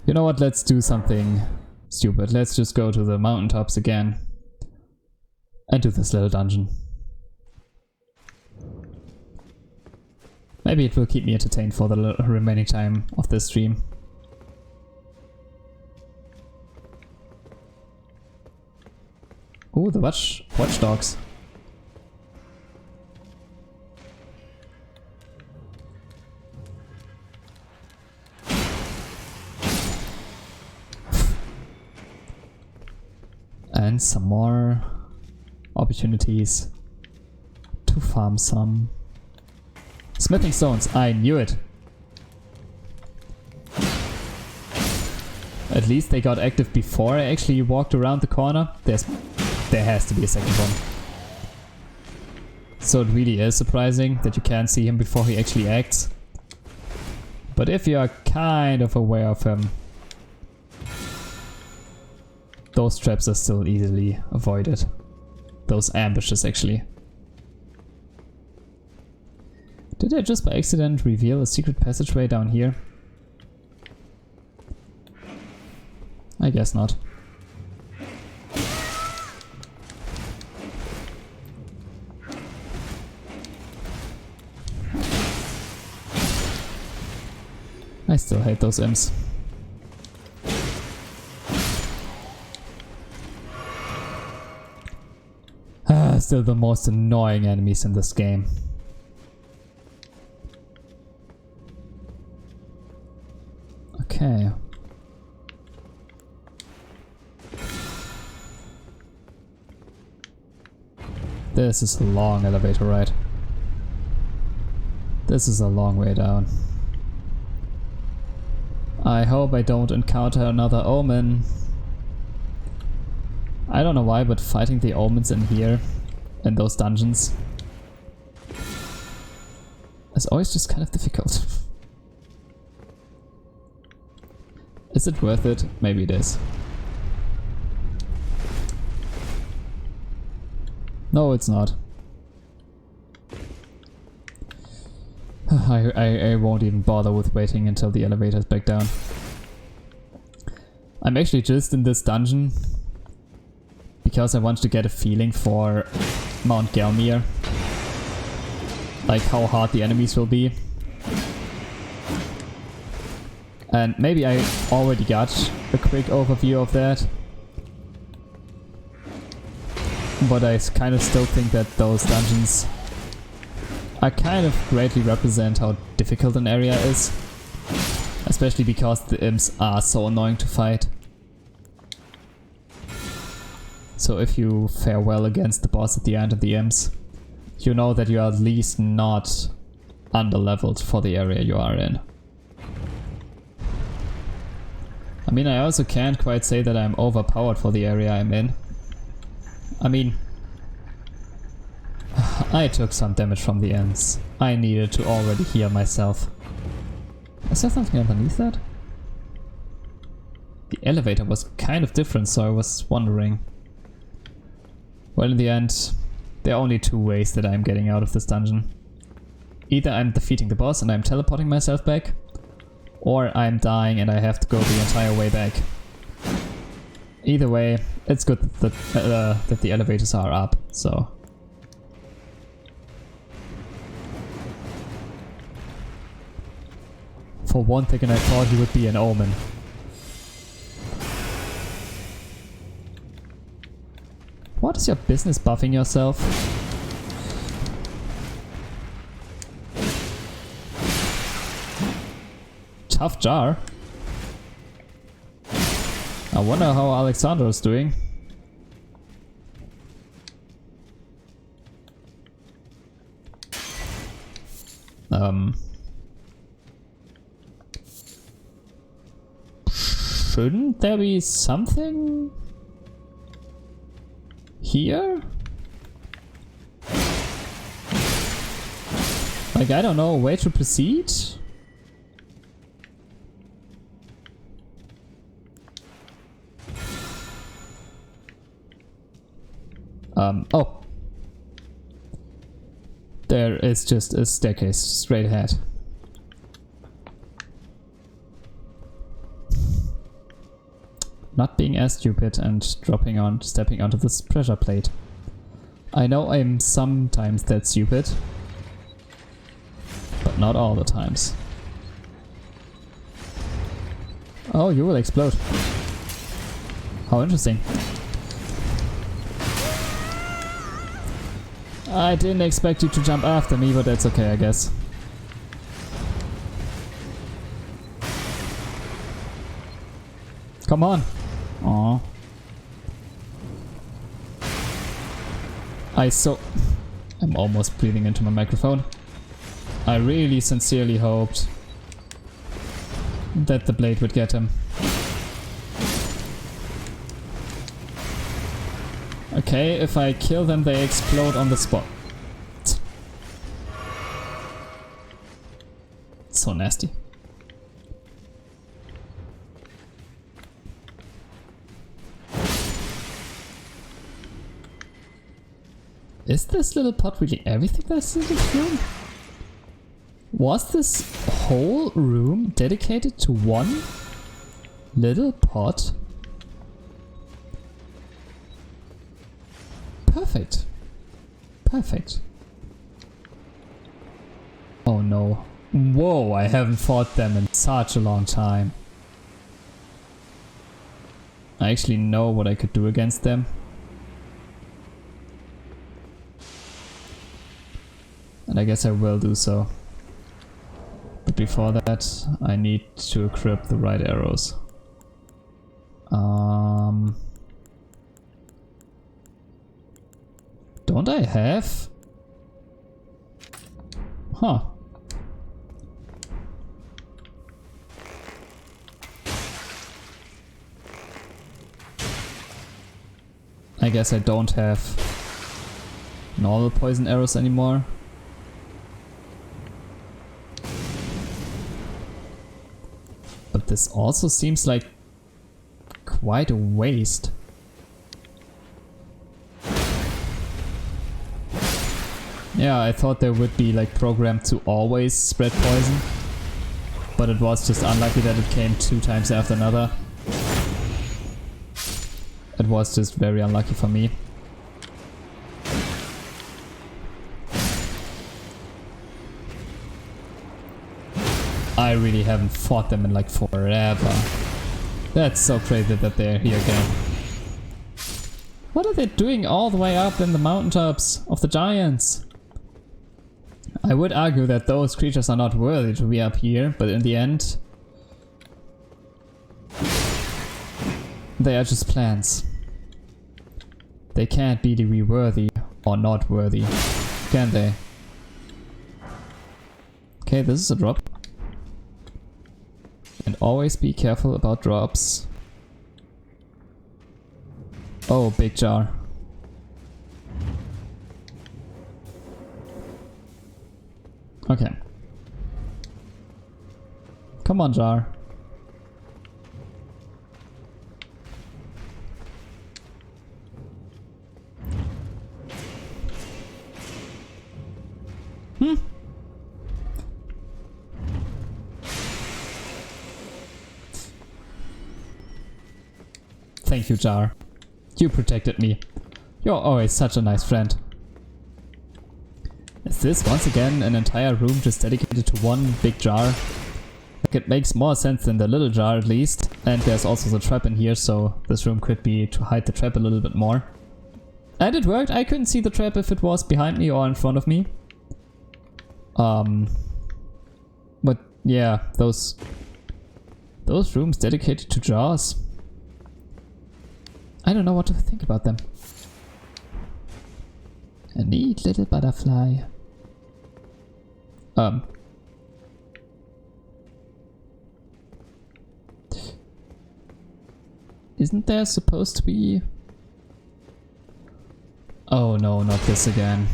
You know what, let's do something stupid. Let's just go to the mountaintops again and do this little dungeon. Maybe it will keep me entertained for the remaining time of this stream. Ooh, the watchdogs. And some more opportunities to farm some smithing stones. I knew it. At least they got active before I actually walked around the corner. There has to be a second one. So it really is surprising that you can't see him before he actually acts. But if you are kind of aware of him, those traps are still easily avoided. Those ambushes, actually. Did I just by accident reveal a secret passageway down here? I guess not. I still hate those imps. Still the most annoying enemies in this game. Okay. This is a long elevator ride. This is a long way down. I hope I don't encounter another omen. I don't know why, but fighting the omens in here, in those dungeons, is always just kind of difficult. Is it worth it? Maybe it is. No, it's not. I won't even bother with waiting until the elevator's back down. I'm actually just in this dungeon because I want to get a feeling for Mount Gelmir. Like how hard the enemies will be. And maybe I already got a quick overview of that. But I kind of still think that those dungeons are kind of greatly represent how difficult an area is. Especially because the imps are so annoying to fight. So if you fare well against the boss at the end of the imps, you know that you are at least not under-leveled for the area you are in. I mean, I also can't quite say that I'm overpowered for the area I'm in. I mean, I took some damage from the ends. I needed to already heal myself. Is there something underneath that? The elevator was kind of different, so I was wondering. Well, in the end, there are only two ways that I'm getting out of this dungeon. Either I'm defeating the boss and I'm teleporting myself back, or I'm dying and I have to go the entire way back. Either way, it's good that the elevators are up, so... For one second I thought he would be an omen. What is your business buffing yourself? Tough jar. I wonder how Alexandra's doing. Shouldn't there be something here? Like, I don't know, a way to proceed? Oh. There is just a staircase straight ahead. not being as stupid and stepping onto this pressure plate. I know I'm sometimes that stupid, but not all the times. Oh, you will explode. How interesting. I didn't expect you to jump after me, but that's okay, I guess. Come on. Aww. I'm almost breathing into my microphone. I really sincerely hoped that the blade would get him. Okay, if I kill them, they explode on the spot. So nasty. Is this little pot really everything that's in this room? Was this whole room dedicated to one little pot? Perfect. Perfect. Oh no. Whoa, I haven't fought them in such a long time. I actually know what I could do against them. And I guess I will do so. But before that, I need to equip the right arrows. Don't I have? Huh. I guess I don't have normal poison arrows anymore. But this also seems like quite a waste. Yeah, I thought they would be like programmed to always spread poison, but it was just unlucky that it came 2 times after another. It was just very unlucky for me. I really haven't fought them in like forever. That's so crazy that they're here again. What are they doing all the way up in the mountaintops of the giants? I would argue that those creatures are not worthy to be up here, but in the end, they are just plants. They can't be worthy or not worthy, can they? Okay, this is a drop. And always be careful about drops. Oh, big jar. Okay. Come on, jar. Thank you, jar. You protected me. You're always such a nice friend. Is this once again an entire room just dedicated to one big jar? Like, it makes more sense than the little jar at least. And there's also the trap in here, so this room could be to hide the trap a little bit more. And it worked. I couldn't see the trap if it was behind me or in front of me. But yeah, those rooms dedicated to jars. I don't know what to think about them. A neat little butterfly. Isn't there supposed to be... Oh no, not this again.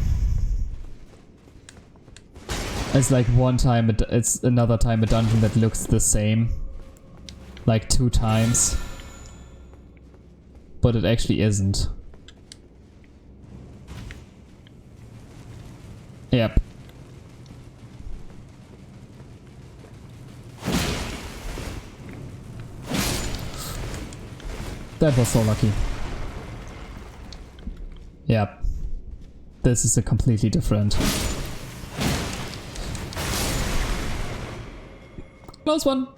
It's like one time, it's another time a dungeon that looks the same. Like 2 times. But it actually isn't. Yep. That was so lucky. Yep. This is a completely different. Close one.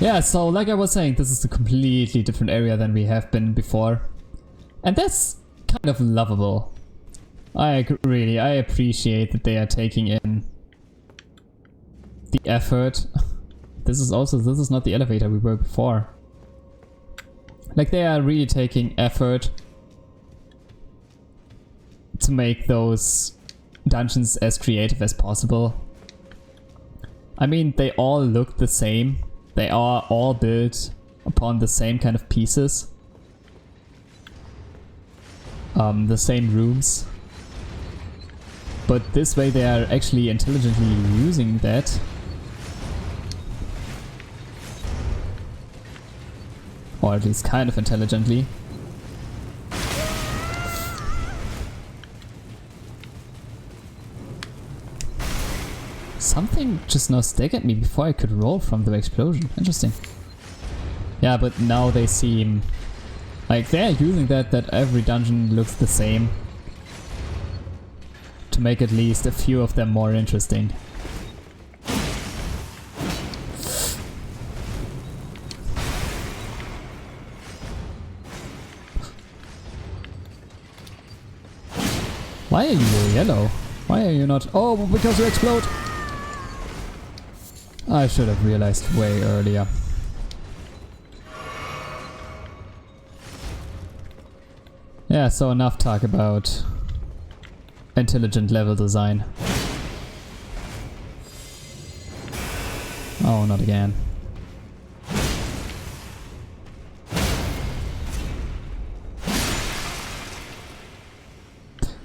Yeah, so like I was saying, this is a completely different area than we have been before. And that's kind of lovable. I appreciate that they are taking in the effort. This is not the elevator we were before. Like, they are really taking effort to make those dungeons as creative as possible. I mean, they all look the same. They are all built upon the same kind of pieces. The same rooms. But this way they are actually intelligently using that. Or at least kind of intelligently. Something just now staggered me before I could roll from the explosion. Interesting. Yeah, but now they seem like they're using that every dungeon looks the same. To make at least a few of them more interesting. Why are you yellow? Why are you not? Oh, because you explode! I should have realized way earlier. Yeah, so enough talk about intelligent level design. Oh, not again.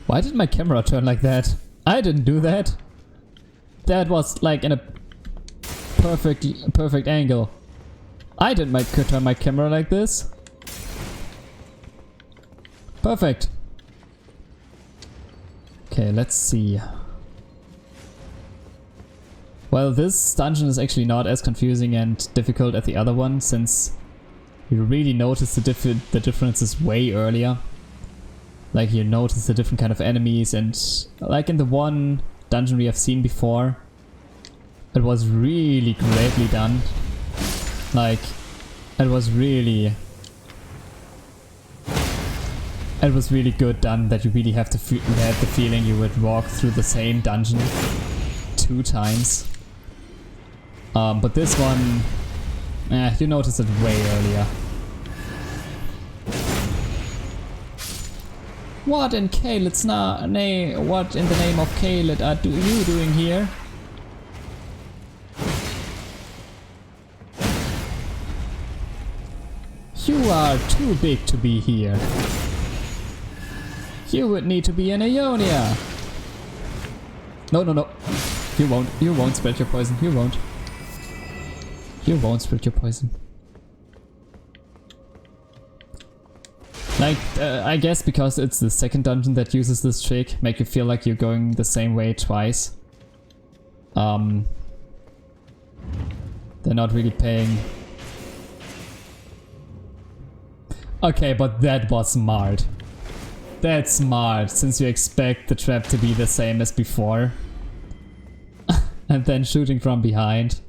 Why did my camera turn like that? I didn't do that. That was like in a perfect angle. I didn't turn my camera like this. Perfect. Okay, let's see. Well, this dungeon is actually not as confusing and difficult as the other one, since you really notice the differences way earlier. Like, you notice the different kind of enemies, and like in the one dungeon we have seen before, it was really greatly done. Like, it was really good done, that you really have you had the feeling you would walk through the same dungeon 2 times. But this one, you notice it way earlier. What in Caelid's what in the name of Caelid are you doing here? You are too big to be here. You would need to be in Ionia. No. You won't spread your poison. You won't spread your poison. Like, I guess because it's the second dungeon that uses this trick, make you feel like you're going the same way twice. They're not really paying. Okay, but that was smart. That's smart, since you expect the trap to be the same as before. And then shooting from behind.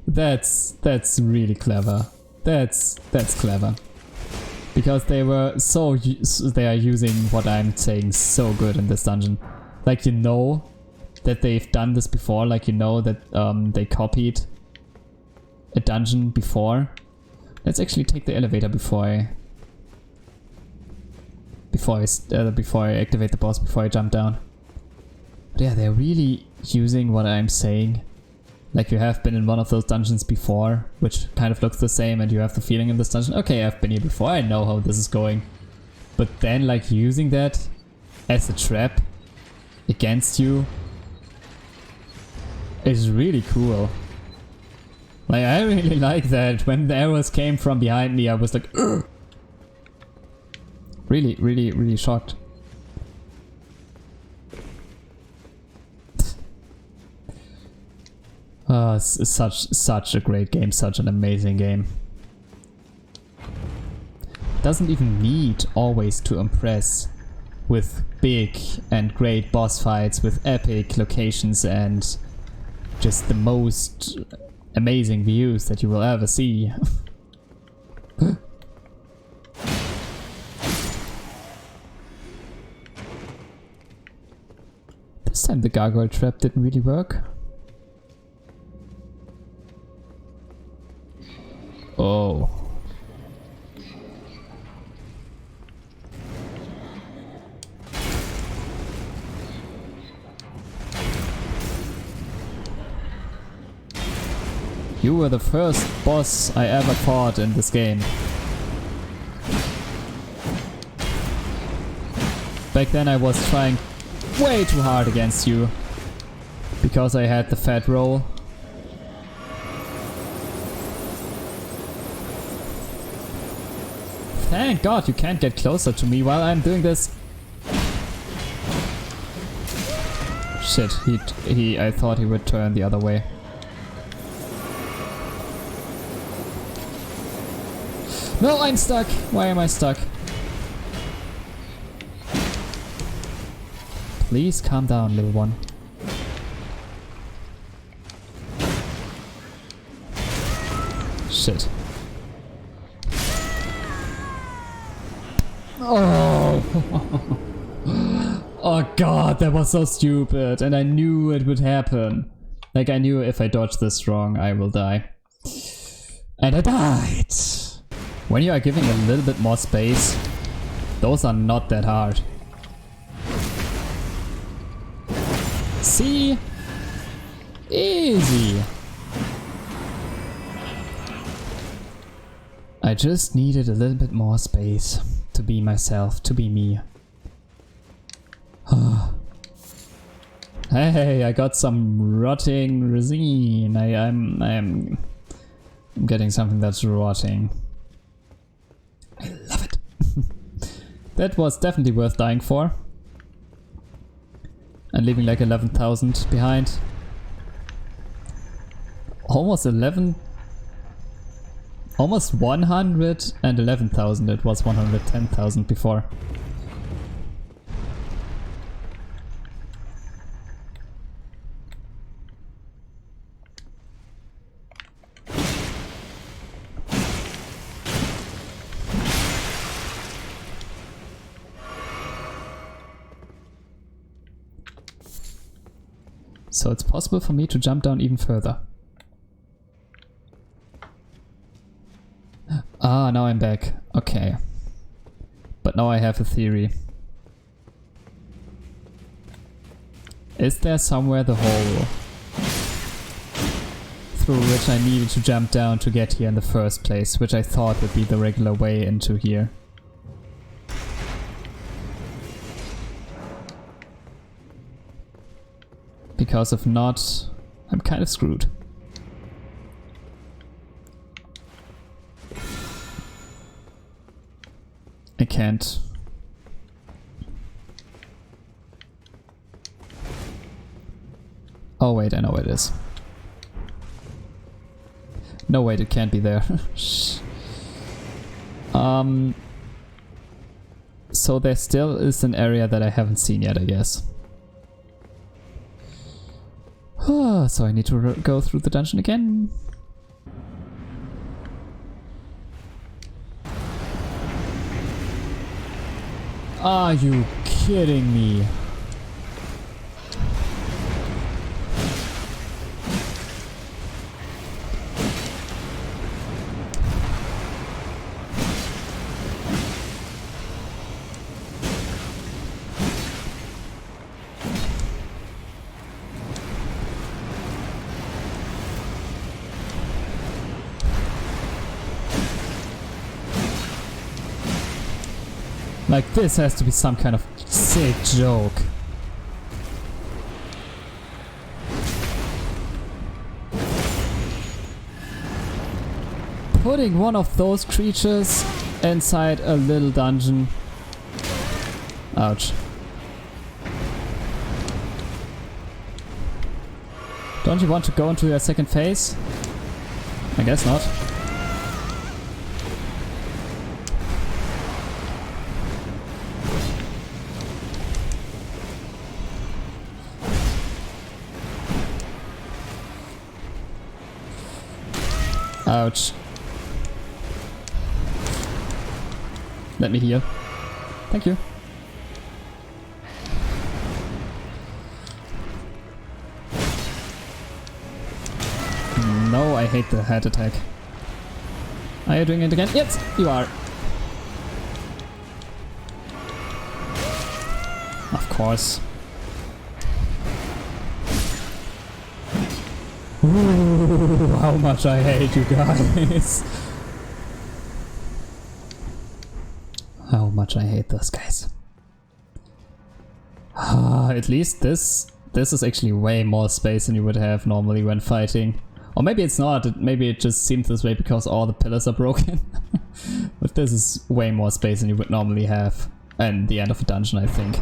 That's really clever. That's clever. Because they are using what I'm saying so good in this dungeon. Like, you know that they've done this before, like, you know that they copied a dungeon before. Let's actually take the elevator before I activate the boss, before I jump down. But yeah, they're really using what I'm saying. Like, you have been in one of those dungeons before, which kind of looks the same, and you have the feeling in this dungeon, okay, I've been here before, I know how this is going. But then, like, using that as a trap against you is really cool. Like, I really like that. When the arrows came from behind me, I was like, ugh! Really shocked. Such a great game, such an amazing game. Doesn't even need always to impress with big and great boss fights, with epic locations and just the most amazing views that you will ever see. This time the gargoyle trap didn't really work. Oh. You were the first boss I ever fought in this game. Back then I was trying way too hard against you because I had the fat roll. Thank God you can't get closer to me while I'm doing this. Shit, I thought he would turn the other way. No, I'm stuck. Why am I stuck? Please calm down, little one. Shit. Oh. Oh god, that was so stupid. And I knew it would happen. Like, I knew if I dodge this wrong, I will die. And I died. When you are giving a little bit more space, those are not that hard. See? Easy. I just needed a little bit more space to be myself, to be me. Hey, I got some rotting resin. I'm getting something that's rotting. I love it. That was definitely worth dying for. And leaving like 11,000 behind. Almost 11. Almost 111,000. It was 110,000 before. So it's possible for me to jump down even further. Ah, now I'm back. Okay. But now I have a theory. Is there somewhere the hole through which I needed to jump down to get here in the first place, which I thought would be the regular way into here? Because if not, I'm kind of screwed. I can't. Oh wait, I know where it is. No wait, it can't be there. So there still is an area that I haven't seen yet, I guess. So I need to go through the dungeon again. Are you kidding me? Like, this has to be some kind of sick joke. Putting one of those creatures inside a little dungeon. Ouch. Don't you want to go into your second phase? I guess not. Ouch. Let me heal. Thank you. No, I hate the head attack. Are you doing it again? Yes, you are. Of course. Ooh, how much I hate you guys. How much I hate those guys. At least this is actually way more space than you would have normally when fighting. Or maybe it's not, maybe it just seems this way because all the pillars are broken. But this is way more space than you would normally have at the end of a dungeon, I think.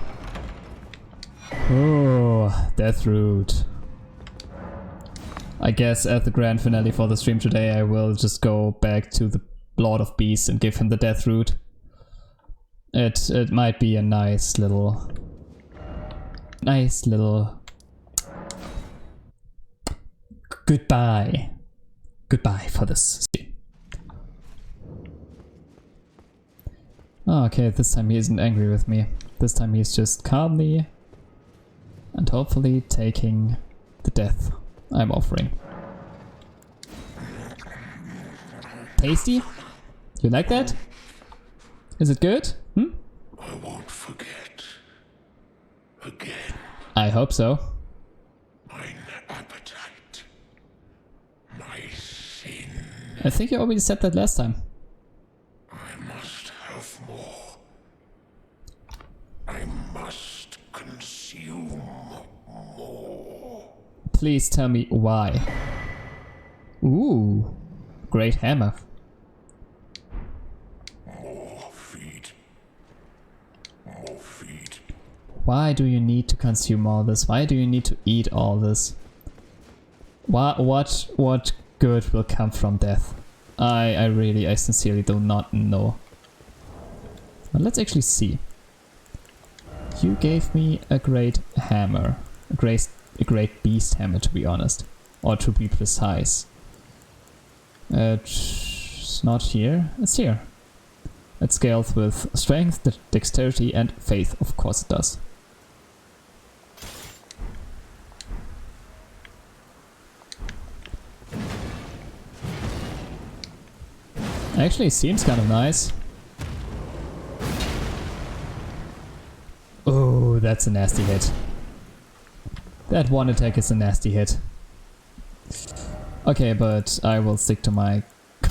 Oh, Death Root. I guess at the grand finale for the stream today I will just go back to the Lord of Beasts and give him the Death Root. It might be a nice little goodbye for this stream. Oh, okay, this time he isn't angry with me. This time he's just calmly and hopefully taking the death I'm offering. Tasty? You like that? Is it good? I won't forget again. I hope so. Mine appetite, my sin. I think you already said that last time. I must have more. I must consume more. Please tell me why. Ooh, great hammer. More feed. More feed. Why do you need to consume all this? Why do you need to eat all this? What good will come from death? I sincerely do not know. But let's actually see. You gave me a great hammer. A great beast hammer, to be honest. Or to be precise. It's not here. It's here. It scales with strength, dexterity and faith. Of course it does. Actually, it seems kind of nice. Oh, that's a nasty hit. That one attack is a nasty hit. Okay, but I will stick to my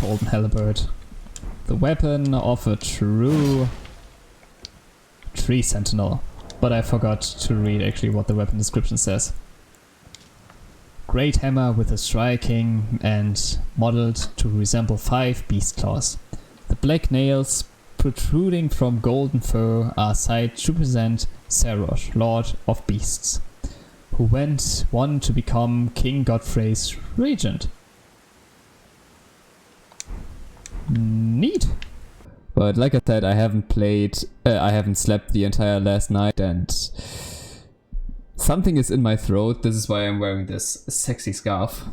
golden halberd. The weapon of a true tree sentinel. But I forgot to read actually what the weapon description says. Great hammer with a striking and modeled to resemble 5 beast claws. The black nails protruding from golden fur are said to present Sarosh, Lord of Beasts, who went on to become King Godfrey's regent. Neat. But like I said, I haven't slept the entire last night and something is in my throat. This is why I'm wearing this sexy scarf.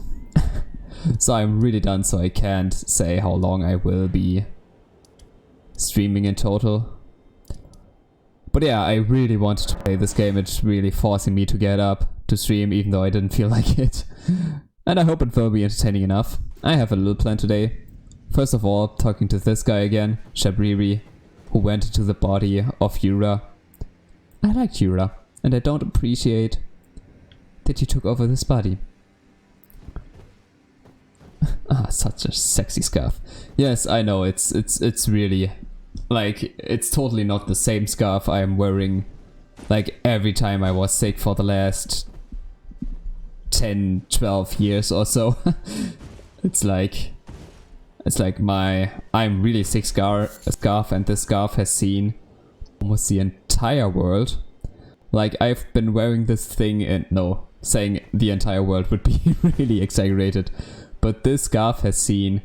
So I'm really done, so I can't say how long I will be streaming in total. But yeah, I really wanted to play this game. It's really forcing me to get up to stream, even though I didn't feel like it. And I hope it will be entertaining enough. I have a little plan today. First of all, talking to this guy again, Shabriri, who went into the body of Yura. I liked Yura, and I don't appreciate that you took over this body. Such a sexy scarf. Yes, I know, it's really, like, it's totally not the same scarf I'm wearing, like, every time I was sick for the last 10, 12 years or so. It's like I'm really sick scarf, and this scarf has seen almost the entire world. Like, I've been wearing this thing and no, saying the entire world would be really exaggerated. But this scarf has seen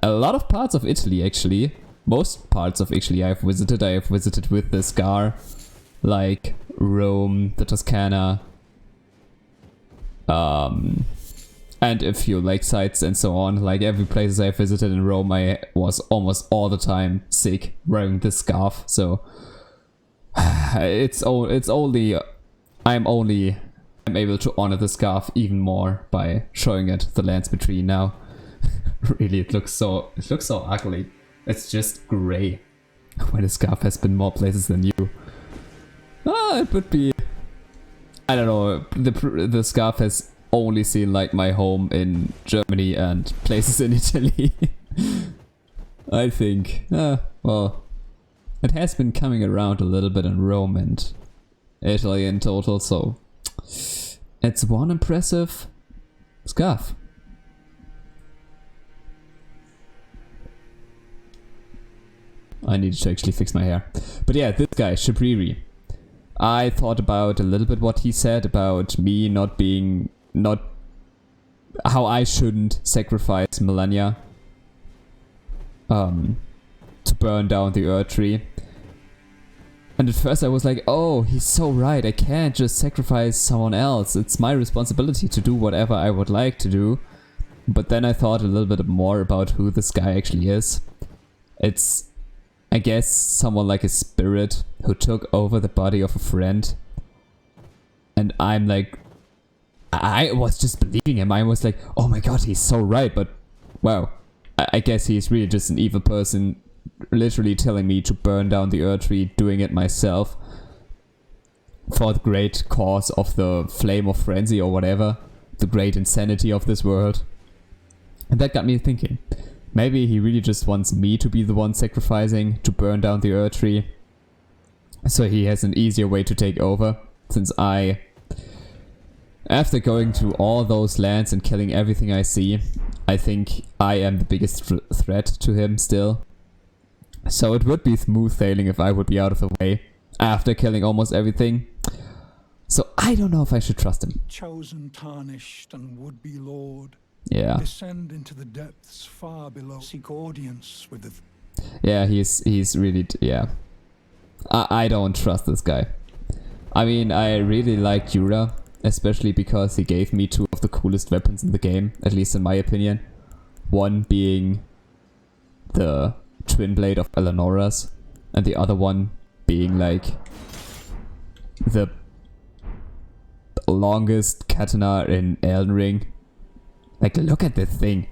a lot of parts of Italy, actually. Most parts of Italy I've visited. I have visited with this scarf. Like Rome, the Toscana, and a few lake sites and so on. Like every place I visited in Rome, I was almost all the time sick wearing this scarf. So I'm able to honor the scarf even more by showing it the lands between now. Really, it looks so ugly. It's just grey. When the scarf has been more places than you. It would be, I don't know, the scarf has only seen like my home in Germany and places in Italy. I think. Well, it has been coming around a little bit in Rome and Italy in total, so it's one impressive scarf. I needed to actually fix my hair. But yeah, this guy, Shabriri. I thought about a little bit what he said about me not how I shouldn't sacrifice Melania to burn down the Earth Tree. And at first I was like, oh, he's so right, I can't just sacrifice someone else. It's my responsibility to do whatever I would like to do. But then I thought a little bit more about who this guy actually is. It's, I guess, someone like a spirit who took over the body of a friend. And I'm like, I was just believing him. I was like, oh my god, he's so right. But wow, I guess he's really just an evil person, literally telling me to burn down the Earth Tree, doing it myself for the great cause of the flame of frenzy or whatever, the great insanity of this world. And that got me thinking. Maybe he really just wants me to be the one sacrificing to burn down the Earth Tree, so he has an easier way to take over, since after going to all those lands and killing everything I see, I think I am the biggest threat to him still. So it would be smooth sailing if I would be out of the way after killing almost everything. So I don't know if I should trust him. Chosen, tarnished, and would-be lord. Yeah. Descend into the depths far below. Seek audience with the... Yeah, he's really... Yeah. I don't trust this guy. I mean, I really like Jura, especially because he gave me two of the coolest weapons in the game, at least in my opinion. One being the twin blade of Eleonora's, and the other one being like the longest katana in Elden Ring. Like, look at this thing.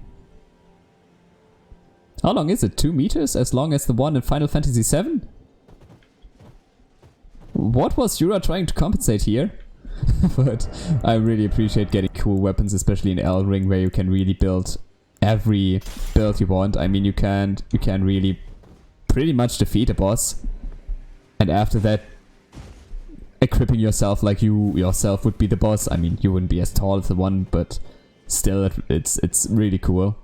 How long is it? 2 meters? As long as the one in Final Fantasy VII? What was Jura trying to compensate here? But I really appreciate getting cool weapons, especially in Elden Ring, where you can really build every build you want. I mean, you can really pretty much defeat a boss, and after that, equipping yourself like you yourself would be the boss. I mean, you wouldn't be as tall as the one, but still, it's really cool.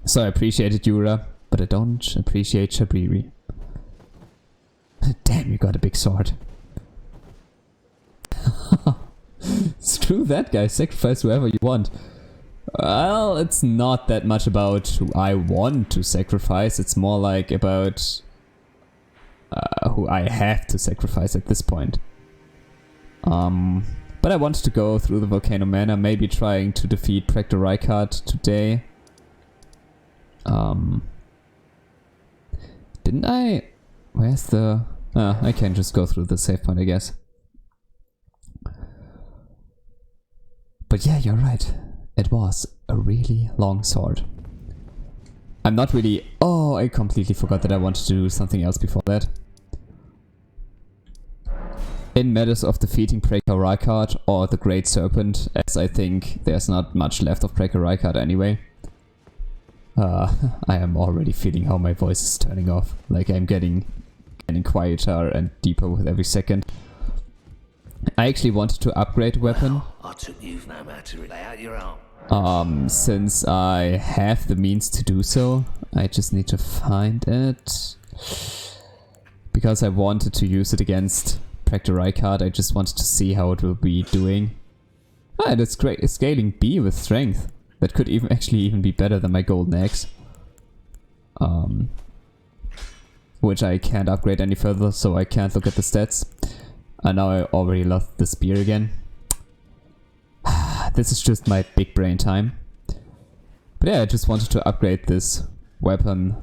So I appreciated Jura, but I don't appreciate Shabriri. Damn, you got a big sword. Screw that guy, sacrifice whoever you want. Well, it's not that much about who I want to sacrifice, it's more like about who I have to sacrifice at this point. But I wanted to go through the Volcano Manor, maybe trying to defeat Prector Rykard today. Didn't I... Where's the... I can just go through the save point, I guess. But yeah, you're right. It was a really long sword. I'm not really... Oh, I completely forgot that I wanted to do something else before that. In matters of defeating Prector Rykard or the Great Serpent, as I think there's not much left of Prector Rykard anyway. I am already feeling how my voice is turning off. Like I'm getting quieter and deeper with every second. I actually wanted to upgrade a weapon. Well, I took you've no matter to lay out your arm. Since I have the means to do so, I just need to find it. Because I wanted to use it against Practor Rykard. I just wanted to see how it will be doing. Ah, that's great. Scaling B with strength. That could even be better than my golden axe. Which I can't upgrade any further, so I can't look at the stats. And now I already lost the spear again. This is just my big brain time. But yeah, I just wanted to upgrade this weapon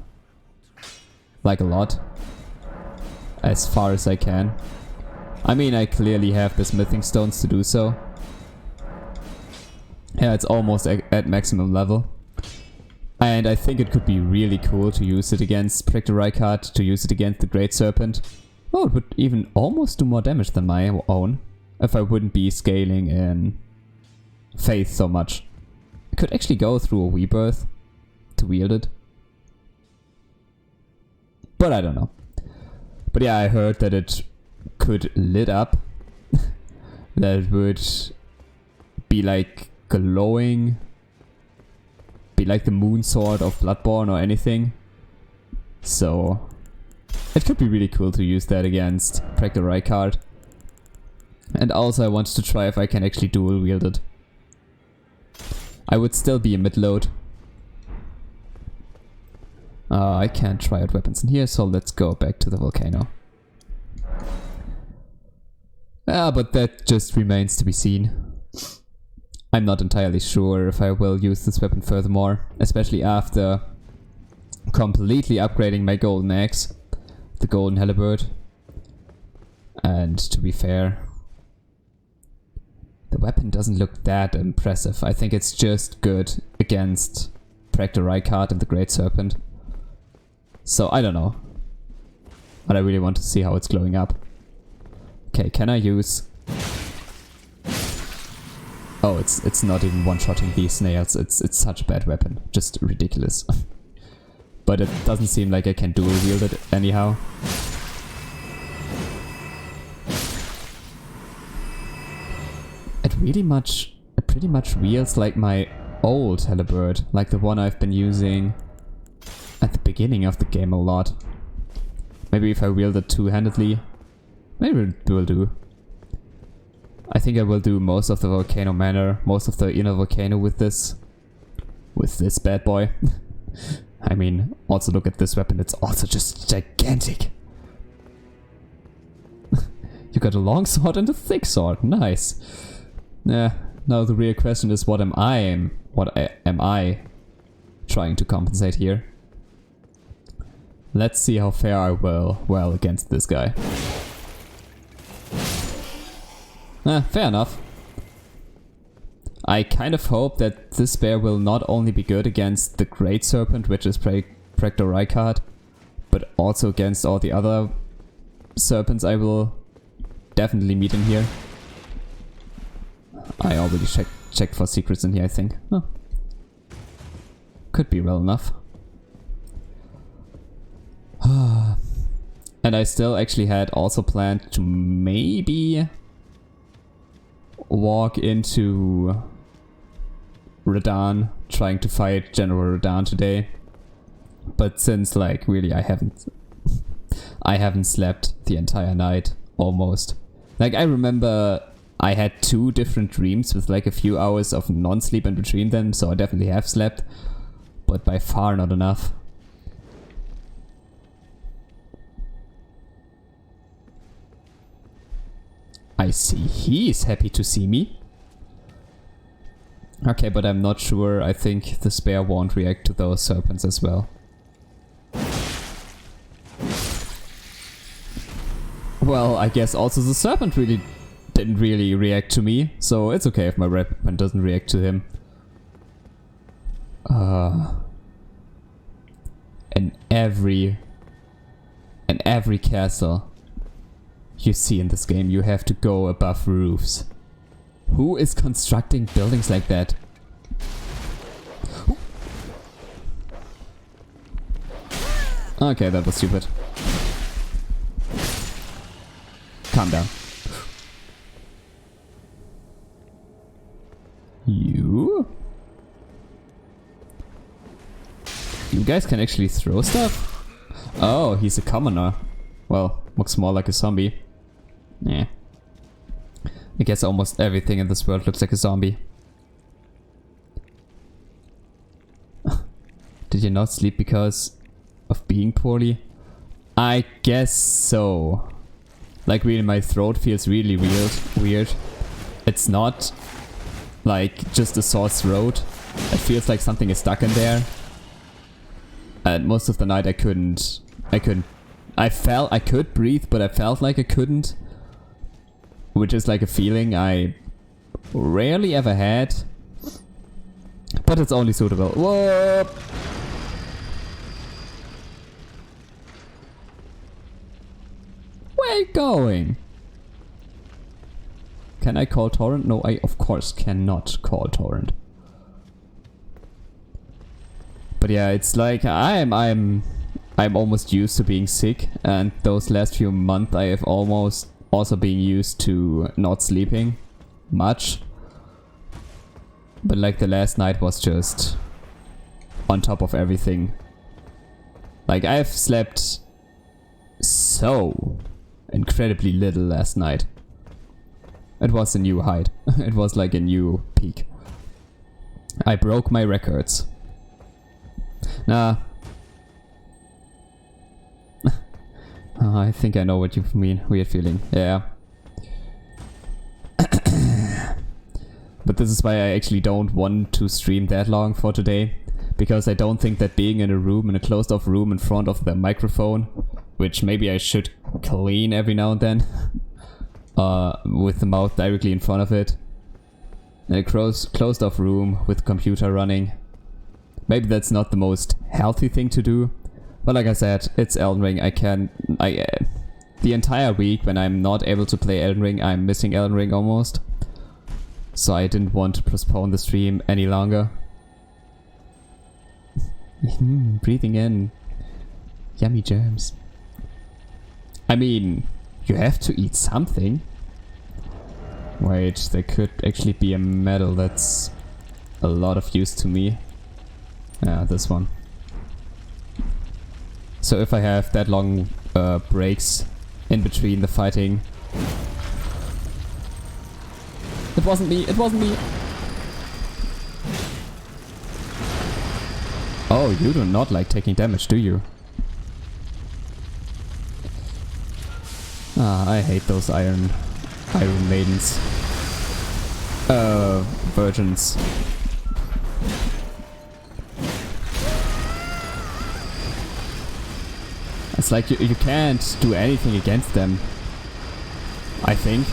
like a lot. As far as I can. I mean, I clearly have the smithing stones to do so. Yeah, it's almost at maximum level. And I think it could be really cool to use it against Practor Rykard, to use it against the Great Serpent. Oh, it would even almost do more damage than my own, if I wouldn't be scaling in Faith so much. I could actually go through a rebirth to wield it. But I don't know. But yeah, I heard that it could lit up. That it would be like glowing. Be like the moon sword of Bloodborne or anything. So it could be really cool to use that against Practor Rykard. And also I wanted to try if I can actually dual wield it. I would still be a mid-load. I can't try out weapons in here, so let's go back to the volcano. But that just remains to be seen. I'm not entirely sure if I will use this weapon furthermore, especially after completely upgrading my golden axe, the golden halberd. And to be fair, the weapon doesn't look that impressive. I think it's just good against Practor Rykard and the Great Serpent. So I don't know. But I really want to see how it's glowing up. Okay, can I use... Oh, it's not even one-shotting these snails. It's such a bad weapon. Just ridiculous. But it doesn't seem like I can dual wield it anyhow. It pretty much wields like my old halberd, like the one I've been using at the beginning of the game a lot. Maybe if I wield it two-handedly, maybe it will do. I think I will do most of the Volcano Manor, most of the inner volcano with this bad boy. I mean, also look at this weapon, it's also just gigantic. You got a long sword and a thick sword, nice. Yeah, now the real question is what am I trying to compensate here? Let's see how fair I will well against this guy. Fair enough. I kind of hope that this bear will not only be good against the Great Serpent, which is Practor Rykard, but also against all the other serpents I will definitely meet in here. I already checked for secrets in here, I think. Oh. Could be well enough. And I still actually had also planned to maybe walk into Radahn, trying to fight General Radahn today. But since like really I haven't slept the entire night almost. Like I remember I had 2 different dreams with like a few hours of non-sleep in between them, so I definitely have slept, but by far not enough. I see, he's happy to see me. Okay, but I'm not sure. I think the spear won't react to those serpents as well. Well, I guess also the serpent didn't really react to me, so it's okay if my weapon doesn't react to him. In every castle you see in this game, you have to go above roofs. Who is constructing buildings like that? Okay, that was stupid. Calm down. You guys can actually throw stuff? Oh, he's a commoner. Well, looks more like a zombie. Yeah. I guess almost everything in this world looks like a zombie. Did you not sleep because of being poorly? I guess so. Like really my throat feels really weird. It's not like just a sore throat. It feels like something is stuck in there. And most of the night I couldn't. I could breathe, but I felt like I couldn't. Which is like a feeling I rarely ever had. But it's only suitable. Whoa! Where are you going? Can I call Torrent? No, I of course cannot call Torrent. But yeah, it's like I'm almost used to being sick, and those last few months I have almost also been used to not sleeping much. But like the last night was just on top of everything. Like I've slept so incredibly little last night. It was a new height. It was like a new peak. I broke my records. Nah. Oh, I think I know what you mean. Weird feeling. Yeah. But this is why I actually don't want to stream that long for today. Because I don't think that being in a closed off room in front of the microphone, which maybe I should clean every now and then, with the mouth directly in front of it, in a closed off room with computer running, maybe that's not the most healthy thing to do. But like I said, it's Elden Ring. The entire week when I'm not able to play Elden Ring, I'm missing Elden Ring almost. So I didn't want to postpone the stream any longer. Breathing in yummy germs. I mean, you have to eat something. Wait, there could actually be a medal that's a lot of use to me. Yeah, this one. So if I have that long breaks in between the fighting... It wasn't me, it wasn't me! Oh, you do not like taking damage, do you? Ah, I hate those iron maidens. Virgins. It's like you can't do anything against them, I think.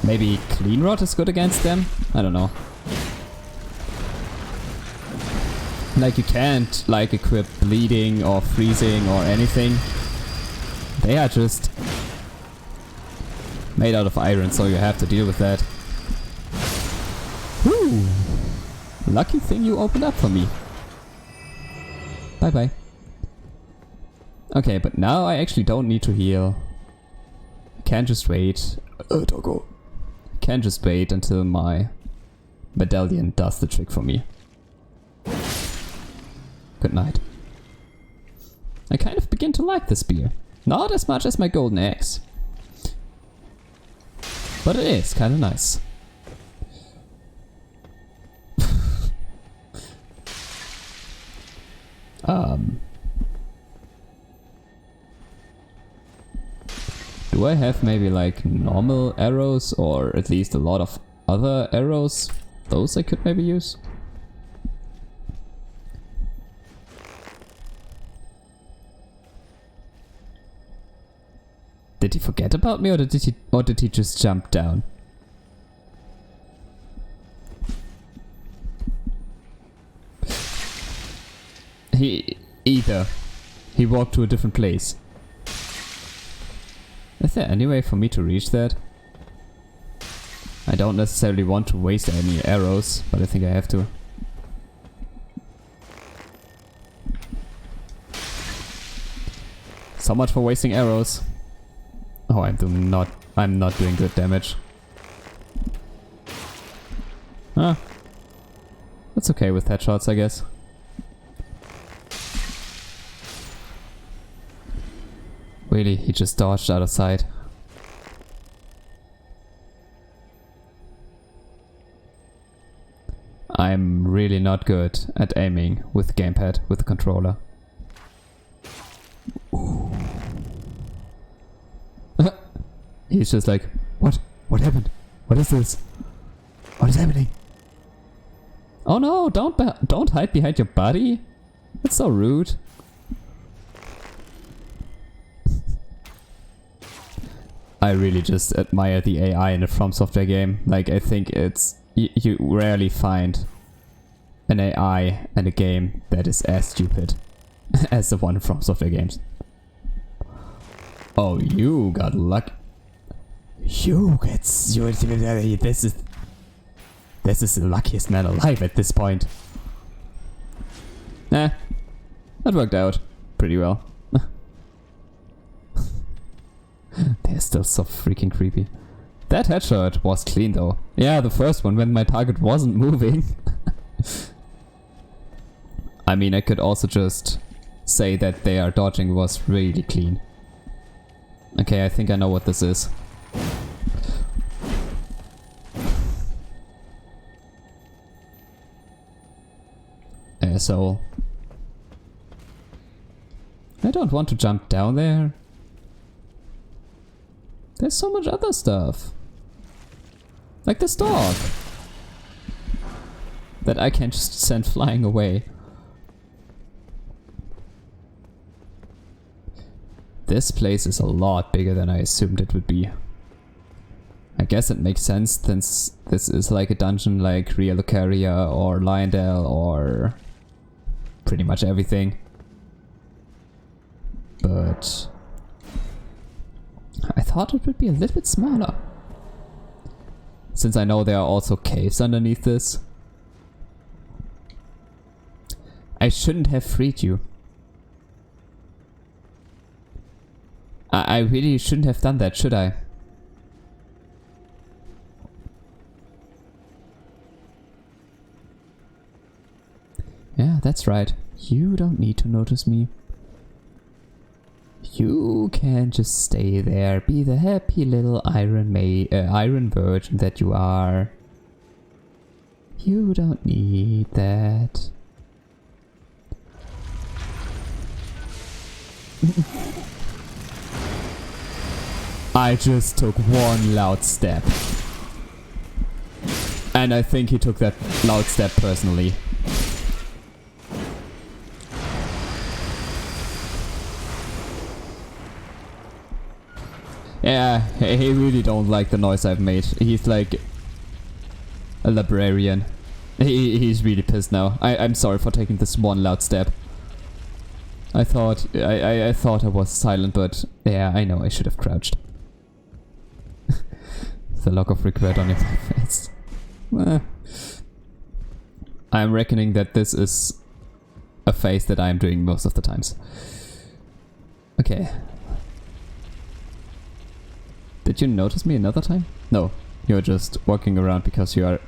Maybe Clean Rot is good against them? I don't know. Like you can't like equip bleeding or freezing or anything. They are just made out of iron, so you have to deal with that. Whew! Lucky thing you opened up for me. Bye bye. Okay, but now I actually don't need to heal. Can just wait. Doggo. Can just wait until my medallion does the trick for me. Good night. I kind of begin to like this beer. Not as much as my golden eggs. But it is kind of nice. Do I have maybe like normal arrows or at least a lot of other arrows? Those I could maybe use? Did he forget about me or did he just jump down? Either he walked to a different place. Is there any way for me to reach that? I don't necessarily want to waste any arrows, but I think I have to. So much for wasting arrows. Oh, I'm not doing good damage. Ah. That's okay with headshots, I guess. Really, he just dodged out of sight. I'm really not good at aiming with the gamepad, with the controller. He's just like, what? What happened? What is this? What is happening? Oh no, don't hide behind your body. That's so rude. I really just admire the AI in a From Software game. Like, I think it's... You rarely find an AI in a game that is as stupid as the one from Software games. Oh, you got luck. This is the luckiest man alive at this point. Nah, that worked out pretty well. They're still so freaking creepy. That headshot was clean though. Yeah, the first one when my target wasn't moving. I mean, I could also just say that their dodging was really clean. Okay, I think I know what this is. Asshole. I don't want to jump down there. There's so much other stuff. Like this dog. That I can just send flying away. This place is a lot bigger than I assumed it would be. I guess it makes sense since this is like a dungeon like Ria Lucaria or Lionel or pretty much everything. But I thought it would be a little bit smaller. Since I know there are also caves underneath this. I shouldn't have freed you. I really shouldn't have done that, should I? Yeah, that's right. You don't need to notice me. You can just stay there, be the happy little iron virgin that you are. You don't need that. I just took one loud step. And I think he took that loud step personally. Yeah, he really don't like the noise I've made. He's like a librarian. He's really pissed now. I'm sorry for taking this one loud step. I thought I thought I was silent, but yeah, I know I should have crouched. The look of regret on your face. I'm reckoning that this is a face that I'm doing most of the times. Okay. Did you notice me another time? No, you're just walking around because you are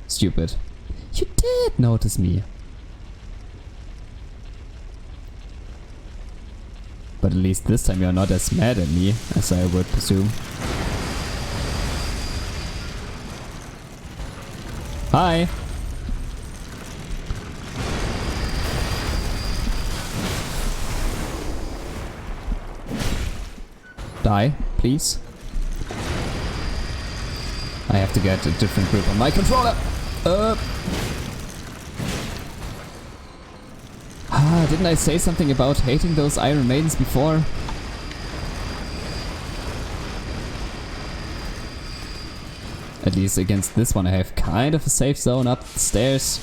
stupid. You did notice me. But at least this time you're not as mad at me as I would presume. Hi! Die, please. I have to get a different grip on my controller. Didn't I say something about hating those Iron Maidens before? At least against this one I have kind of a safe zone up the stairs.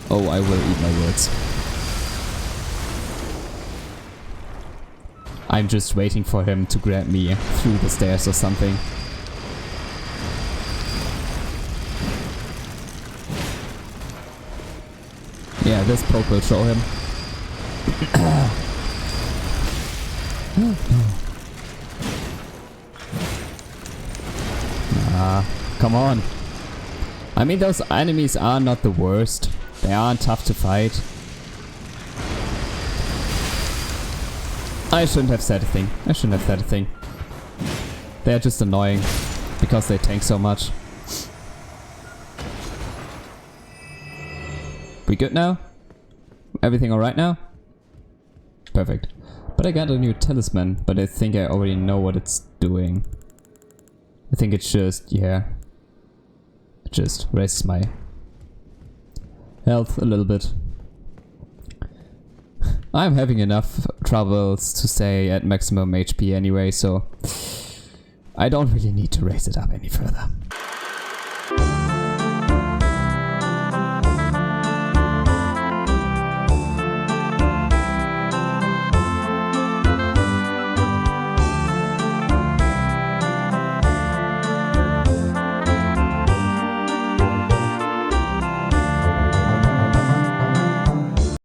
Oh, I will eat my words. I'm just waiting for him to grab me through the stairs or something. Yeah, this poke will show him. Come on. I mean, those enemies are not the worst. They aren't tough to fight. I shouldn't have said a thing. I shouldn't have said a thing. They're just annoying because they tank so much. We good now? Everything alright now? Perfect. But I got a new talisman, but I think I already know what it's doing. I think it's just, yeah. It just raises my health a little bit. I'm having enough troubles to stay at maximum HP anyway, so I don't really need to raise it up any further.